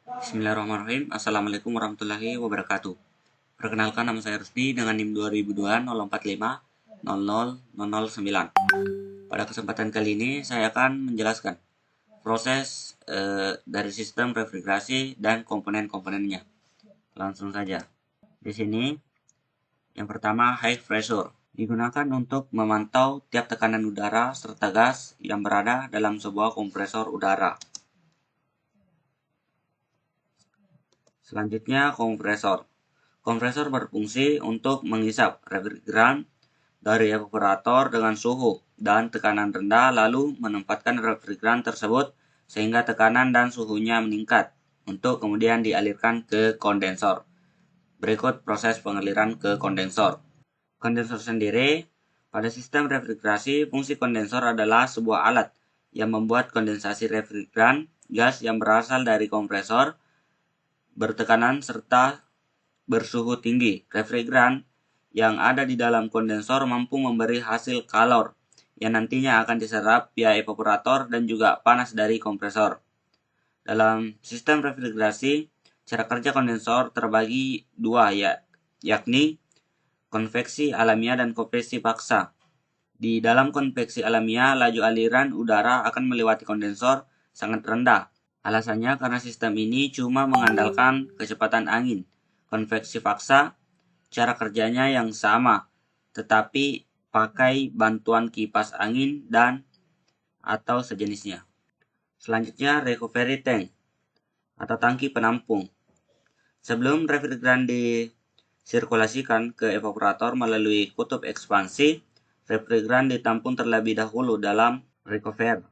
Bismillahirrahmanirrahim. Assalamualaikum warahmatullahi wabarakatuh. Perkenalkan, nama saya Rusdi dengan NIM 2002-045-0009. Pada kesempatan kali ini saya akan menjelaskan proses dari sistem refrigerasi dan komponen-komponennya. Langsung saja. Di sini yang pertama, high pressure digunakan untuk memantau tiap tekanan udara serta gas yang berada dalam sebuah kompresor udara. Selanjutnya, kompresor. Kompresor berfungsi untuk menghisap refrigeran dari evaporator dengan suhu dan tekanan rendah lalu menempatkan refrigeran tersebut sehingga tekanan dan suhunya meningkat untuk kemudian dialirkan ke kondensor. Berikut proses pengaliran ke kondensor. Kondensor sendiri, pada sistem refrigerasi, fungsi kondensor adalah sebuah alat yang membuat kondensasi refrigeran gas yang berasal dari kompresor bertekanan serta bersuhu tinggi. Refrigeran yang ada di dalam kondensor mampu memberi hasil kalor yang nantinya akan diserap via evaporator dan juga panas dari kompresor. Dalam sistem refrigerasi, cara kerja kondensor terbagi dua, yakni konveksi alamiah dan konveksi paksa. Di dalam konveksi alamiah, laju aliran udara akan melewati kondensor sangat rendah. Alasannya karena sistem ini cuma mengandalkan kecepatan angin. Konveksi paksa, cara kerjanya yang sama, tetapi pakai bantuan kipas angin dan atau sejenisnya. Selanjutnya, recovery tank atau tangki penampung. Sebelum refrigeran disirkulasikan ke evaporator melalui kutub ekspansi, refrigeran ditampung terlebih dahulu dalam recover.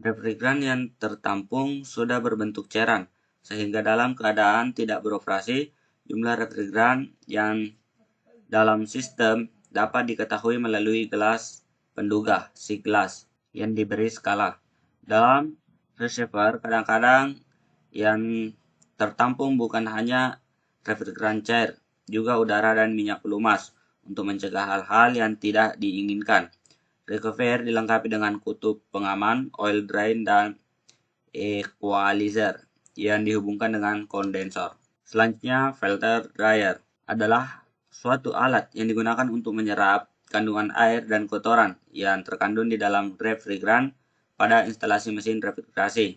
Refrigeran yang tertampung sudah berbentuk cairan, sehingga dalam keadaan tidak beroperasi, jumlah refrigeran yang dalam sistem dapat diketahui melalui gelas pendugah, gelas yang diberi skala. Dalam reservoir, kadang-kadang yang tertampung bukan hanya refrigeran cair, juga udara dan minyak pelumas untuk mencegah hal-hal yang tidak diinginkan. Recover dilengkapi dengan kutub pengaman, oil drain, dan equalizer yang dihubungkan dengan kondensor. Selanjutnya, filter dryer adalah suatu alat yang digunakan untuk menyerap kandungan air dan kotoran yang terkandung di dalam refrigeran pada instalasi mesin refrigerasi.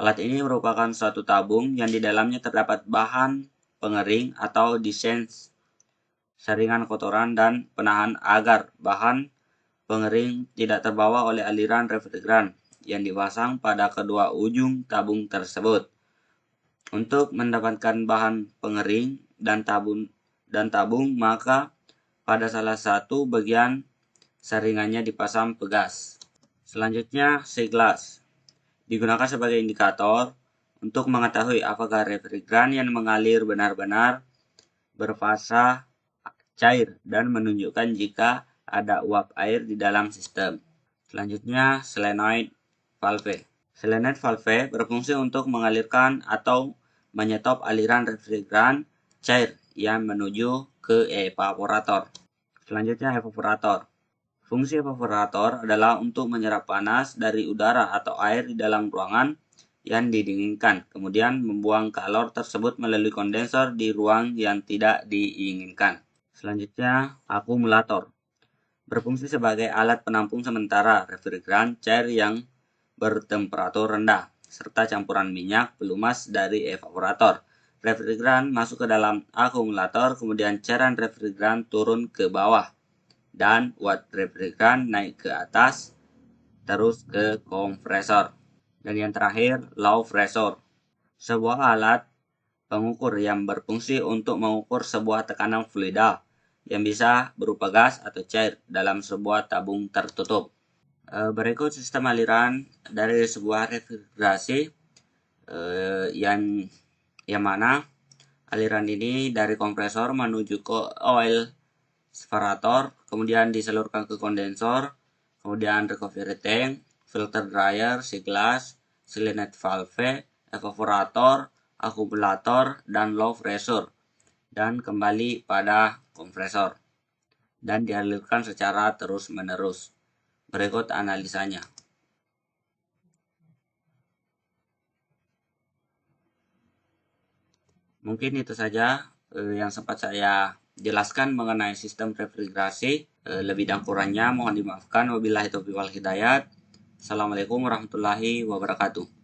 Alat ini merupakan suatu tabung yang di dalamnya terdapat bahan pengering atau disens, saringan kotoran dan penahan agar bahan pengering tidak terbawa oleh aliran refrigeran yang dipasang pada kedua ujung tabung tersebut. Untuk mendapatkan bahan pengering dan tabung, maka pada salah satu bagian saringannya dipasang pegas. Selanjutnya, siglas digunakan sebagai indikator untuk mengetahui apakah refrigeran yang mengalir benar-benar berfasa cair dan menunjukkan jika ada uap air di dalam sistem. Selanjutnya, solenoid valve. Solenoid valve berfungsi untuk mengalirkan atau menyetop aliran refrigeran cair yang menuju ke evaporator. Selanjutnya, evaporator. Fungsi evaporator adalah untuk menyerap panas dari udara atau air di dalam ruangan yang didinginkan, kemudian membuang kalor tersebut melalui kondensor di ruang yang tidak diinginkan. Selanjutnya, akumulator. Berfungsi sebagai alat penampung sementara refrigeran cair yang bertemperatur rendah, serta campuran minyak pelumas dari evaporator. Refrigeran masuk ke dalam akumulator, kemudian cairan refrigeran turun ke bawah, dan uap refrigeran naik ke atas, terus ke kompresor. Dan yang terakhir, low pressure. Sebuah alat pengukur yang berfungsi untuk mengukur sebuah tekanan fluida yang bisa berupa gas atau cair dalam sebuah tabung tertutup. Berikut sistem aliran dari sebuah refrigerasi yang mana aliran ini dari kompresor menuju ke oil separator, kemudian disalurkan ke kondensor, kemudian recovery tank, filter dryer, siglas, solenoid valve, evaporator, akumulator, dan low pressure, dan kembali pada kompresor, dan dialirkan secara terus-menerus. Berikut analisanya. Mungkin itu saja yang sempat saya jelaskan mengenai sistem refrigerasi. Lebih dan kurangnya mohon dimaafkan. Wabillahi taufiq wal hidayat. Assalamualaikum warahmatullahi wabarakatuh.